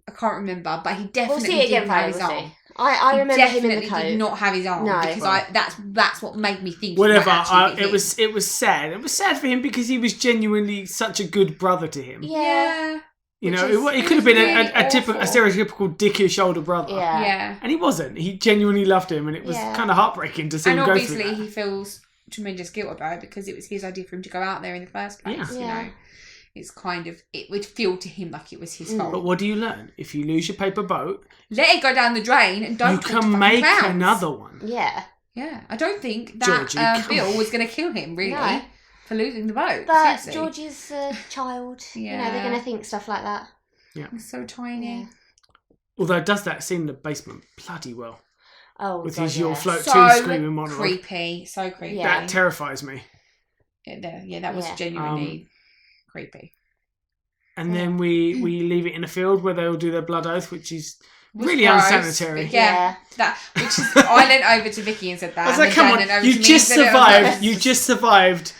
I can't remember, but he definitely we'll see didn't have his arm. I remember him in the coat. Did not have his arm, because that's what made me think. Whatever. It was sad. It was sad for him because he was genuinely such a good brother to him. Yeah. You know, it could have been really a stereotypical dickish older brother. Yeah. And he wasn't. He genuinely loved him, and it was kind of heartbreaking to see him go through that. And obviously he feels tremendous guilt about it because it was his idea for him to go out there in the first place. You know, it's kind of, it would feel to him like it was his fault. But what do you learn? If you lose your paper boat, let it go down the drain and don't. You can make another one. Yeah. Yeah. I don't think that Bill was going to kill him really for losing the boat. But seriously. George is a child. You know, they're going to think stuff like that. Yeah. He's so tiny. Yeah. Although it does that scene in the basement bloody well. Oh, with his "You'll float so too" screaming monologue. So creepy. Yeah. That terrifies me. Yeah, that was genuinely creepy. And then we leave it in a field where they all do their blood oath, which is really gross, unsanitary. Which is, I leant over to Vicky and said that. I was like, come on, you just survived. You just survived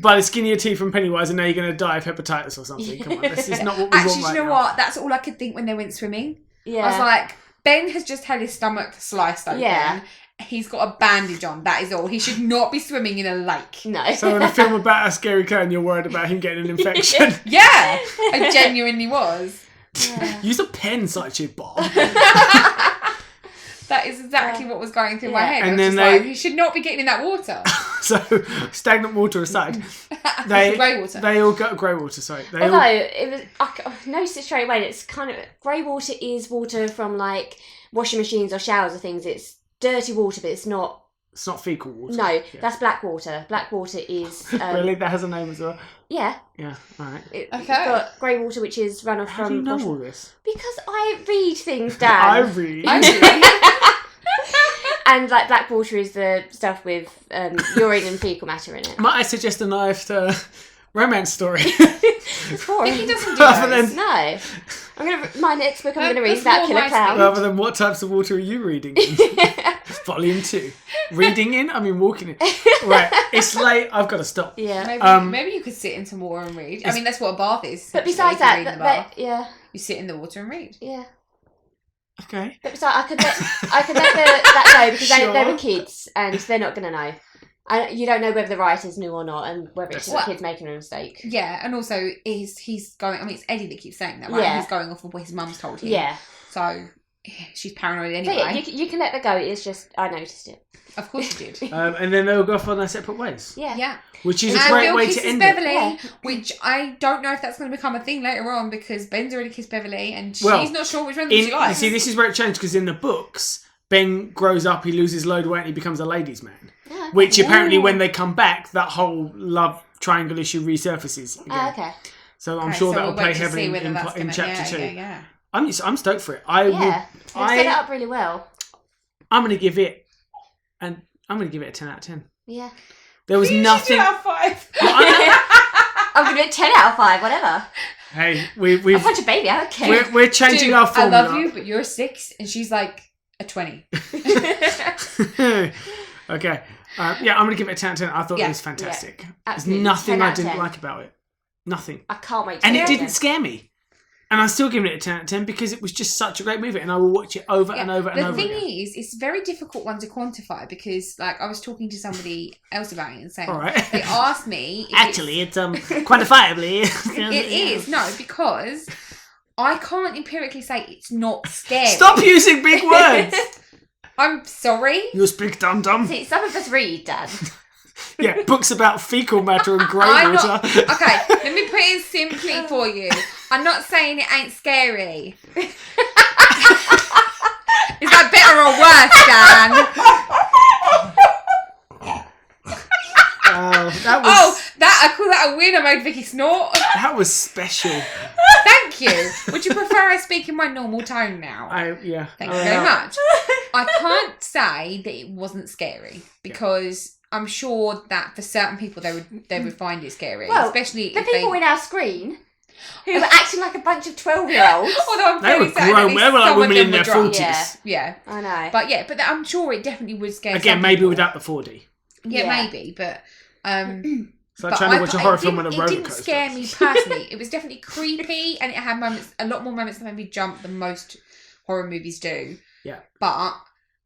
by the skin of your teeth from Pennywise, and now you're going to die of hepatitis or something. Come on, this is not what we want right now. Actually, you know what? That's all I could think when they went swimming. Yeah. I was like, Ben has just had his stomach sliced open. Yeah. He's got a bandage on, that is all. He should not be swimming in a lake. No. So in a film about a scary clown, you're worried about him getting an infection? Yeah, I genuinely was. Yeah. Use a pen, Sideshow Bob. That is exactly what was going through my head. And then he should not be getting in that water. So, stagnant water aside, grey water. They all got grey water. Sorry. Although it was, I noticed it straight away. It's kind of, grey water is water from like washing machines or showers or things. It's dirty water, but it's not. It's not fecal water. No, that's black water. Black water is. Really, that has a name as well. Yeah. Yeah. All right. You've got grey water, which is runoff from. How do you know all this? Because I read things, Dan. I read. And like black water is the stuff with urine and fecal matter in it. Might I suggest a knife romance story? It's boring. He doesn't do those. No. My next book I'm going to read is about killer clowns. Rather than what types of water are you reading in? Volume 2. Reading in? I mean walking in. Right, it's late, I've got to stop. Yeah. Maybe you could sit in some water and read. I mean, that's what a bath is. But besides that, you sit in the water and read. Yeah. Okay. But besides, I could let that go because they were kids and they're not going to know. You don't know whether the writers knew or not, and whether it's just the kids making a mistake. Yeah, and also he's going. I mean, it's Eddie that keeps saying that, right? Yeah. He's going off of what his mum's told him. Yeah. So she's paranoid anyway. So yeah, you can let that go. It's just I noticed it. Of course you did. And then they'll go off on their separate ways. Yeah. Yeah. Which is a great way to end Beverly, it. Which I don't know if that's going to become a thing later on because Ben's already kissed Beverly and she's not sure which one she likes. You see, this is where it changed because in the books, Ben grows up, he loses a load of weight and he becomes a ladies' man. Oh, which apparently when they come back, that whole love triangle issue resurfaces again. Okay. So I'm sure that'll play heavily in chapter 2. Yeah. I'm stoked for it. They've set it up really well. I'm going to give it a 10 out of 10. Yeah. There was nothing. Out of 5. I'm gonna get 10 out of 5, whatever. Hey, we've I'll punch a baby, I don't care. we're changing Dude, our formula. I love you, but you're a 6, and she's like a 20. Okay. Yeah, I'm going to give it a 10 out of 10. I thought it was fantastic. There's nothing I didn't like about it. Nothing. I can't wait to And see it didn't scare me. And I'm still giving it a 10 out of 10 because it was just such a great movie and I will watch it over and over and over again. The thing is, it's a very difficult one to quantify because, like, I was talking to somebody else about it and saying, they asked me... Actually, it's quantifiably... It is. No, because I can't empirically say it's not scary. Stop using big words! I'm sorry. You speak dum-dum. See, some of us read, Dad. Yeah, books about fecal matter and grey matter. Okay, let me put it simply for you. I'm not saying it ain't scary. Is that better or worse, Dan? I call that a win. I made Vicky snort. That was special. Thank you. Would you prefer I speak in my normal tone now? Thank you very much. I can't say that it wasn't scary because I'm sure that for certain people they would find it scary, especially the if people in our screen who were acting like a bunch of 12-year-olds. Although I'm they were grown. They were like women in their 40s. Yeah, I know. But I'm sure it definitely would scare. Again, maybe without the 4D. Yeah, maybe, but. It's like trying to watch a horror film on a roller coaster. It didn't scare me personally. It was definitely creepy, and it had a lot more moments that made me jump than most horror movies do. Yeah. But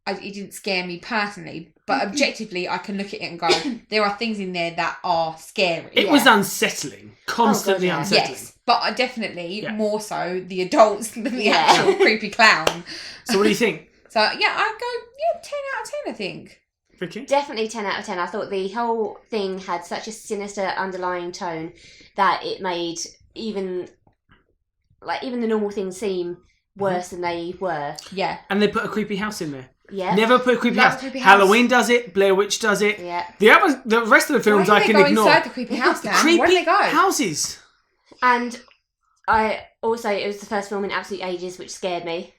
it didn't scare me personally. But objectively, I can look at it and go, there are things in there that are scary. It was unsettling, constantly unsettling. Yes, but definitely more so the adults than the actual creepy clown. So what do you think? So I'd go 10 out of 10. I think. Vicky? Definitely 10 out of 10. I thought the whole thing had such a sinister underlying tone that it made even the normal things seem worse than they were. Yeah. And they put a creepy house in there. Yeah. Never put a creepy house. Halloween does it. Blair Witch does it. Yeah. The rest of the films I can ignore. Inside the creepy house, Dan? Creepy Where do they go? houses. And it was the first film in absolute ages which scared me.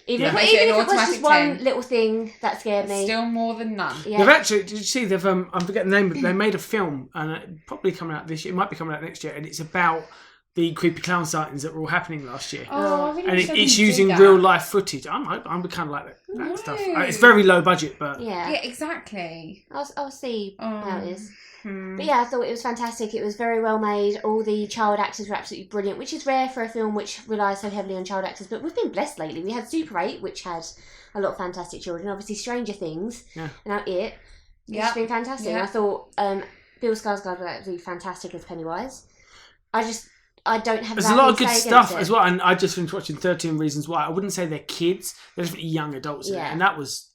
Even if it was just one little thing that scared me. Still more than none. Yeah. They've actually, did you see, I'm forgetting the name, but they made a film, and it's probably coming out this year, it might be coming out next year, and it's about the creepy clown sightings that were all happening last year. Oh, I really and it's using real life footage. I'm kind of like that stuff. It's very low budget, but... Yeah, exactly. I'll see how it is. But yeah, I thought it was fantastic. It was very well made. All the child actors were absolutely brilliant, which is rare for a film which relies so heavily on child actors. But we've been blessed lately. We had Super 8, which had a lot of fantastic children. Obviously, Stranger Things. Yeah. And now It. It's been fantastic. Yeah. And I thought Bill Skarsgård was absolutely fantastic as Pennywise. I don't have. There's a lot of good stuff as well. And I just finished watching 13 Reasons Why. I wouldn't say they're kids. They're definitely young adults in it. And that was...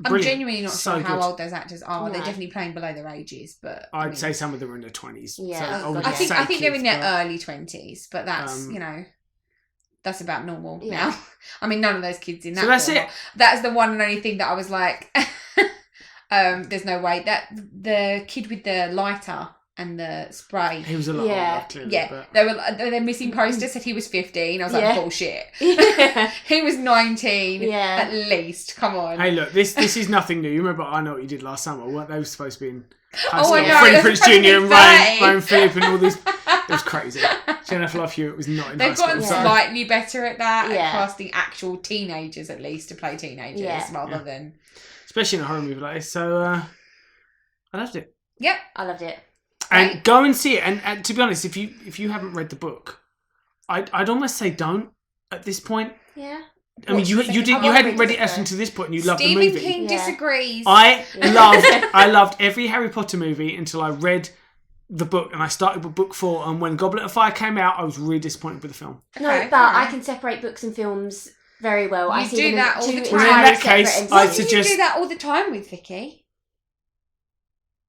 brilliant. I'm genuinely not sure how old those actors are. No. They're definitely playing below their ages, but I'd say some of them are in their 20s. Yeah, so I think they're in their early 20s, but that's that's about normal now. I mean, none of those kids in that. So that's it. That's the one and only thing that I was like, there's no way that the kid with the lighter and the spray. He was a lot older, clearly. Yeah, but... Their missing poster said he was 15. I was like, bullshit. He was 19 at least. Come on. Hey, look, this is nothing new. You remember I Know What You Did Last Summer? Weren't they supposed to be in high school? Freddie Prinze Jr. and Ryan Phillip and all these. It was crazy. Jennifer Love Hewitt was not in high school. They've gotten slightly better at that, at casting actual teenagers at least to play teenagers rather than... Especially in a horror movie like this. So, I loved it. Yep. I loved it. And go and see it. And to be honest, if you haven't read the book, I'd almost say don't at this point. Yeah. I mean, you hadn't read it up to this point, and you loved the movie. Stephen King disagrees. I loved every Harry Potter movie until I read the book, and I started with book 4. And when Goblet of Fire came out, I was really disappointed with the film. No, but I can separate books and films very well. I do that all the time. Well, in that case, I suggest you do that all the time with Vicky.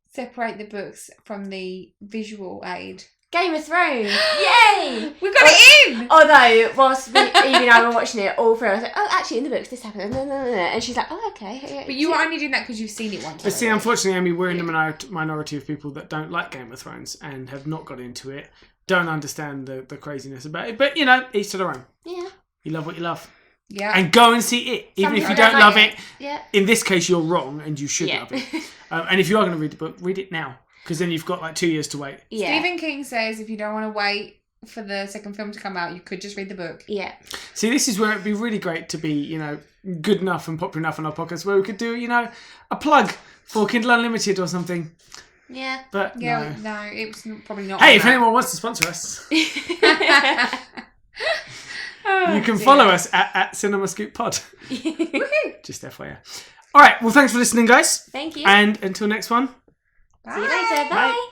Separate the books from the visual aid. Game of Thrones. Yay! We got it in! Although, whilst Evie and I were watching it all through, I was like, oh, actually, in the books, this happened. And she's like, oh, okay. But you were only doing that because you've seen it once. But see, unfortunately, Amy, we're in the minority of people that don't like Game of Thrones and have not got into it, don't understand the craziness about it. But, each to their own. Yeah. You love what you love. Yeah. And go and see it. Even if you don't love it, yeah. in this case, you're wrong and you should love it. And if you are going to read the book, read it now. because then you've got like 2 years to wait. Yeah. Stephen King says if you don't want to wait for the second film to come out, you could just read the book. Yeah. See, this is where it'd be really great to be, good enough and popular enough on our podcast where we could do, a plug for Kindle Unlimited or something. Yeah. But no, it's probably not. Hey, if anyone wants to sponsor us, you can follow us at CinemaScoop Pod. Just FYI. All right. Well, thanks for listening, guys. Thank you. And until next one. Bye. See you later. Bye.